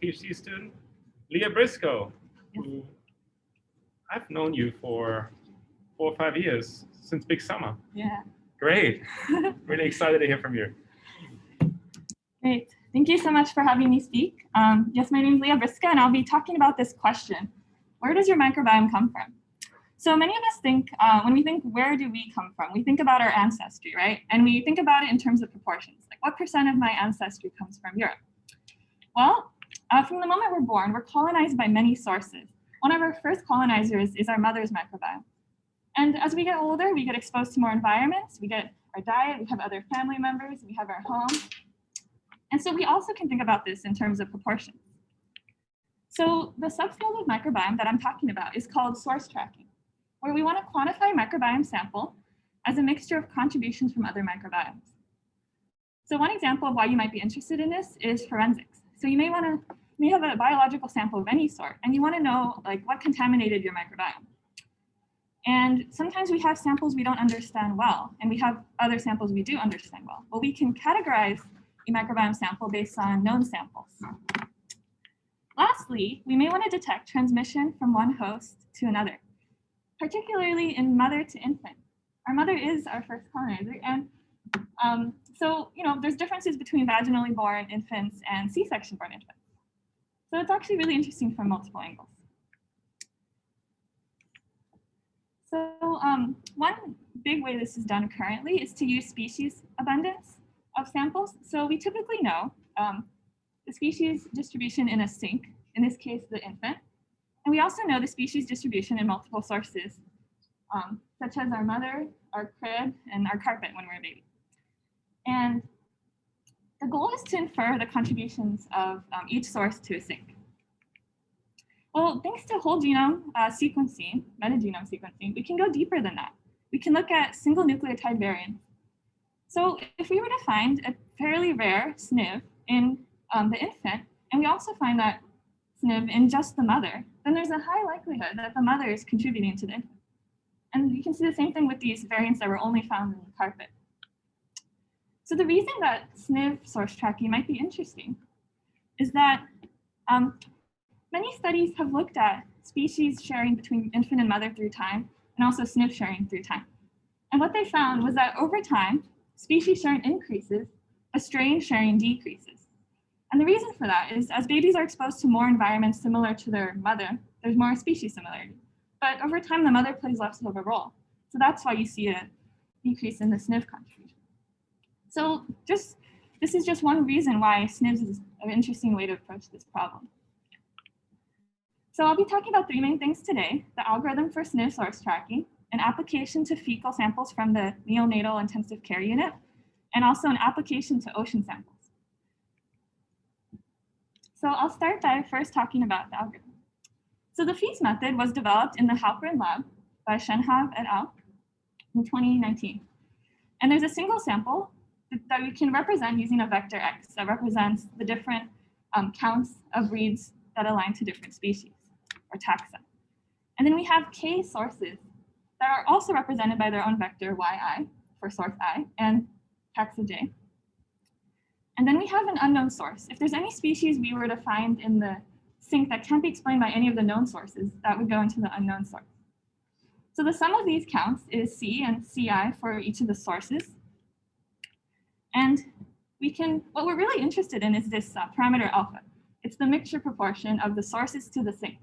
PhD student, Leah Briscoe, who I've known you for 4 or 5 years, since Big Summer. Yeah. Great. Really excited to hear from you. Great. Thank you so much for having me speak. Yes, my name is Leah Briscoe, and I'll be talking about this question: where does your microbiome come from? So many of us think, when we think, where do we come from? We think about our ancestry, right? And we think about it in terms of proportions. Like, what % of my ancestry comes from Europe? Well, from the moment we're born, we're colonized by many sources. One of our first colonizers is our mother's microbiome. And as we get older, we get exposed to more environments. We get our diet, we have other family members, we have our home. And so we also can think about this in terms of proportions. So the subfield of microbiome that I'm talking about is called source tracking, where we want to quantify a microbiome sample as a mixture of contributions from other microbiomes. So one example of why you might be interested in this is forensics. So you may have a biological sample of any sort, and you want to know like what contaminated your microbiome. And sometimes we have samples we don't understand well, and we have other samples we do understand well. Well, we can categorize a microbiome sample based on known samples. Lastly, we may want to detect transmission from one host to another, particularly in mother to infant. Our mother is our first colonizer, and so there's differences between vaginally born infants and C-section born infants. So it's actually really interesting from multiple angles. So one big way this is done currently is to use species abundance of samples. So we typically know the species distribution in a sink, in this case, the infant. And we also know the species distribution in multiple sources, such as our mother, our crib, and our carpet when we're a baby. And the goal is to infer the contributions of each source to a sink. Well, thanks to whole genome sequencing, metagenome sequencing, we can go deeper than that. We can look at single nucleotide variants. So if we were to find a fairly rare SNV in the infant, and we also find that SNV in just the mother, then there's a high likelihood that the mother is contributing to the infant. And you can see the same thing with these variants that were only found in the carpet. So the reason that SNV source tracking might be interesting is that many studies have looked at species sharing between infant and mother through time, and also SNV sharing through time. And what they found was that over time, species sharing increases, but strain sharing decreases. And the reason for that is as babies are exposed to more environments similar to their mother, there's more species similarity. But over time, the mother plays less of a role. So that's why you see a decrease in the SNV contribution. So this is just one reason why SNVs is an interesting way to approach this problem. So I'll be talking about 3 main things today: the algorithm for SNV source tracking, an application to fecal samples from the neonatal intensive care unit, and also an application to ocean samples. So I'll start by first talking about the algorithm. So the FEAST method was developed in the Halperin lab by Shenhav et al. In 2019. And there's a single sample that we can represent using a vector X that represents the different counts of reads that align to different species or taxa. And then we have K sources that are also represented by their own vector yi for source I and taxa j. And then we have an unknown source. If there's any species we were to find in the sink that can't be explained by any of the known sources, that would go into the unknown source. So the sum of these counts is C and Ci for each of the sources. And what we're really interested in is this parameter alpha. It's the mixture proportion of the sources to the sink.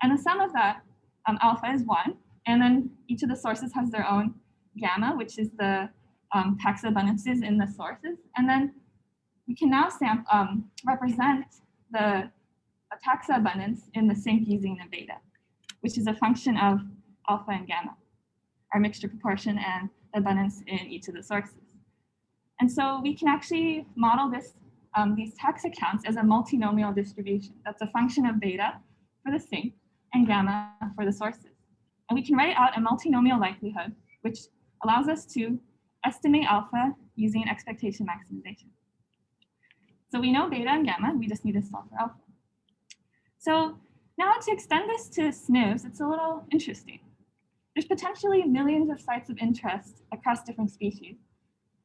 And the sum of that alpha is 1. And then each of the sources has their own gamma, which is the taxa abundances in the sources. And then we can now represent the taxa abundance in the sink using the beta, which is a function of alpha and gamma, our mixture proportion and the abundance in each of the sources. And so we can actually model these taxa counts as a multinomial distribution. That's a function of beta for the sink and gamma for the sources. And we can write out a multinomial likelihood, which allows us to estimate alpha using expectation maximization. So we know beta and gamma, we just need to solve for alpha. So now to extend this to SNVs, it's a little interesting. There's potentially millions of sites of interest across different species.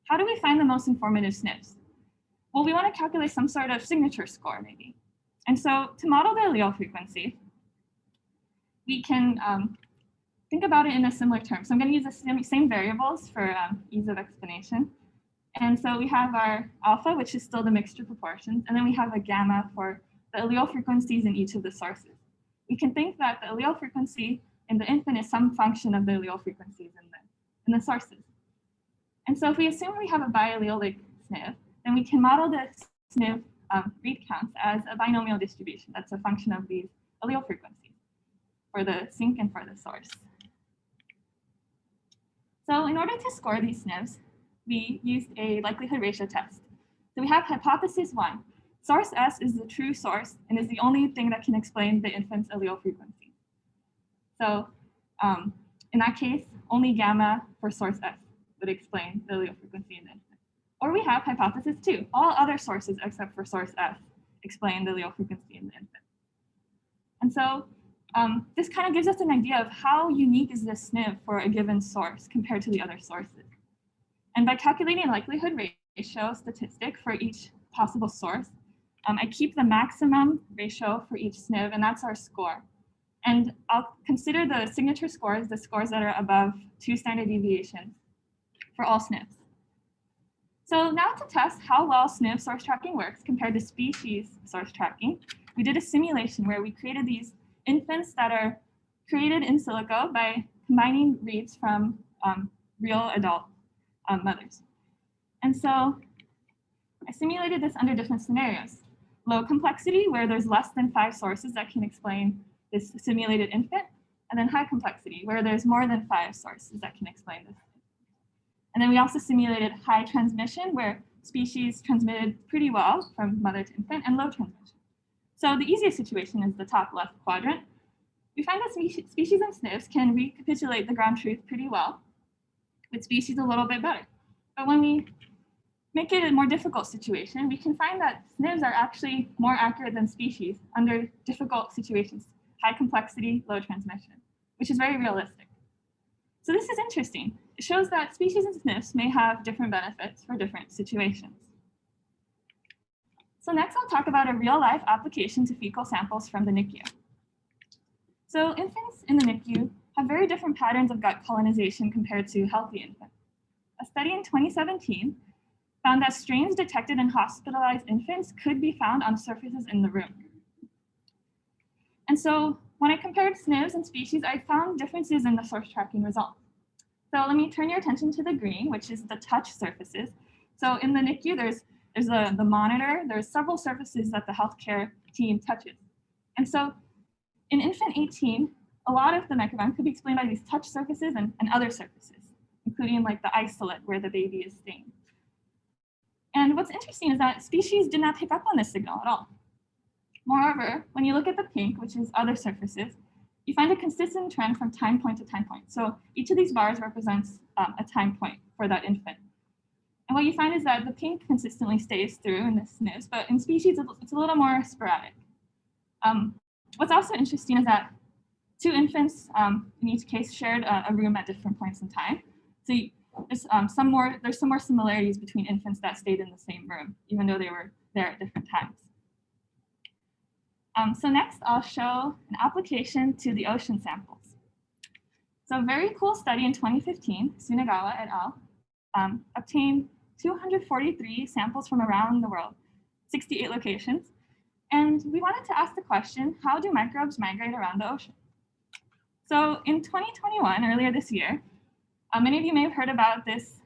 How do we find the most informative SNVs? Well, we want to calculate some sort of signature score maybe. And so to model the allele frequency, we can think about it in a similar term. So I'm going to use the same variables for ease of explanation. And so we have our alpha, which is still the mixture proportions, and then we have a gamma for the allele frequencies in each of the sources. We can think that the allele frequency in the infant is some function of the allele frequencies in the sources. And so if we assume we have a biallelic SNP, then we can model the SNP read counts as a binomial distribution. That's a function of these allele frequencies for the sink and for the source. So in order to score these SNPs, we used a likelihood ratio test. So we have hypothesis 1. Source S is the true source and is the only thing that can explain the infant's allele frequency. So in that case, only gamma for source S would explain the allele frequency in the infant. Or we have hypothesis 2. All other sources except for source S explain the allele frequency in the infant. And so this kind of gives us an idea of how unique is this SNP for a given source compared to the other sources. And by calculating a likelihood ratio statistic for each possible source, I keep the maximum ratio for each SNP, and that's our score. And I'll consider the signature scores, the scores that are above 2 standard deviations for all SNPs. So now to test how well SNP source tracking works compared to species source tracking, we did a simulation where we created these infants that are created in silico by combining reads from real adult mothers. And so I simulated this under different scenarios. Low complexity, where there's less than 5 sources that can explain this simulated infant, and then high complexity, where there's more than 5 sources that can explain this. And then we also simulated high transmission, where species transmitted pretty well from mother to infant, and low transmission. So the easiest situation is the top left quadrant. We find that species and SNPs can recapitulate the ground truth pretty well, with species a little bit better. But when we make it a more difficult situation, we can find that SNPs are actually more accurate than species under difficult situations, high complexity, low transmission, which is very realistic. So this is interesting. It shows that species and SNPs may have different benefits for different situations. So next I'll talk about a real-life application to fecal samples from the NICU. So infants in the NICU have very different patterns of gut colonization compared to healthy infants. A study in 2017 found that strains detected in hospitalized infants could be found on surfaces in the room. And so when I compared SNPs and species, I found differences in the source tracking results. So let me turn your attention to the green, which is the touch surfaces. So in the NICU, there's the monitor, there's several surfaces that the healthcare team touches. And so in infant 18, a lot of the microbiome could be explained by these touch surfaces and other surfaces, including like the isolate where the baby is staying. And what's interesting is that species did not pick up on this signal at all. Moreover, when you look at the pink, which is other surfaces, you find a consistent trend from time point to time point. So each of these bars represents a time point for that infant. And what you find is that the pink consistently stays through in the SNPs, but in species, it's a little more sporadic. What's also interesting is that 2 infants in each case shared a room at different points in time. So there's some more similarities between infants that stayed in the same room, even though they were there at different times. So next, I'll show an application to the ocean samples. So a very cool study in 2015, Sunagawa et al. Obtained 243 samples from around the world, 68 locations. And we wanted to ask the question, how do microbes migrate around the ocean? So in 2021, earlier this year, many of you may have heard about this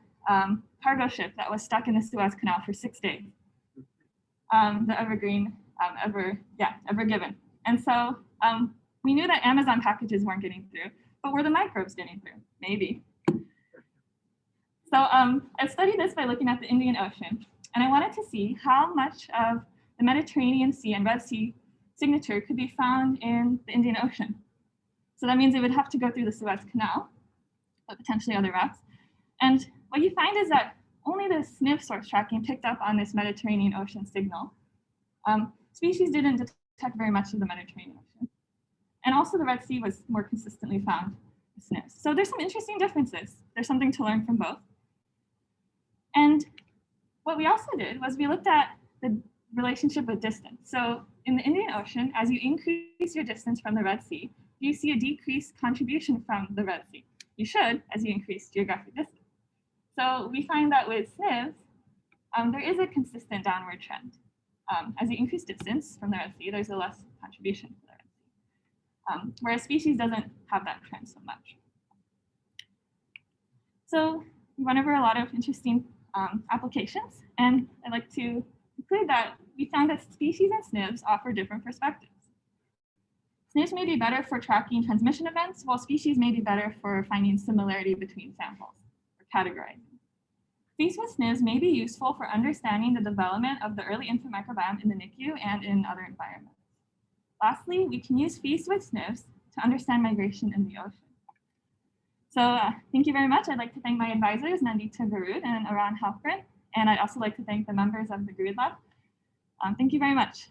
cargo ship that was stuck in the Suez Canal for 6 days, the Evergreen, Ever Given. And so we knew that Amazon packages weren't getting through, but were the microbes getting through? Maybe. So I studied this by looking at the Indian Ocean, and I wanted to see how much of the Mediterranean Sea and Red Sea signature could be found in the Indian Ocean. So that means it would have to go through the Suez Canal, but potentially other routes. And what you find is that only the SNP source tracking picked up on this Mediterranean Ocean signal. Species didn't detect very much of the Mediterranean Ocean. And also the Red Sea was more consistently found with SNPs. So there's some interesting differences. There's something to learn from both. And what we also did was we looked at the relationship with distance. So in the Indian Ocean, as you increase your distance from the Red Sea, you see a decreased contribution from the Red Sea. You should, as you increase geographic distance. So we find that with SNVs, there is a consistent downward trend. As you increase distance from the Red Sea, there's a less contribution to the Red Sea, whereas species doesn't have that trend so much. So we went over a lot of interesting applications, and I'd like to conclude that we found that species and SNVs offer different perspectives. SNVs may be better for tracking transmission events, while species may be better for finding similarity between samples or categorizing. Fees with SNVs may be useful for understanding the development of the early infant microbiome in the NICU and in other environments. Lastly, we can use fees with SNVs to understand migration in the ocean. So thank you very much. I'd like to thank my advisors, Nandita Garud and Aran Halpern, and I'd also like to thank the members of the Garud Lab. Thank you very much.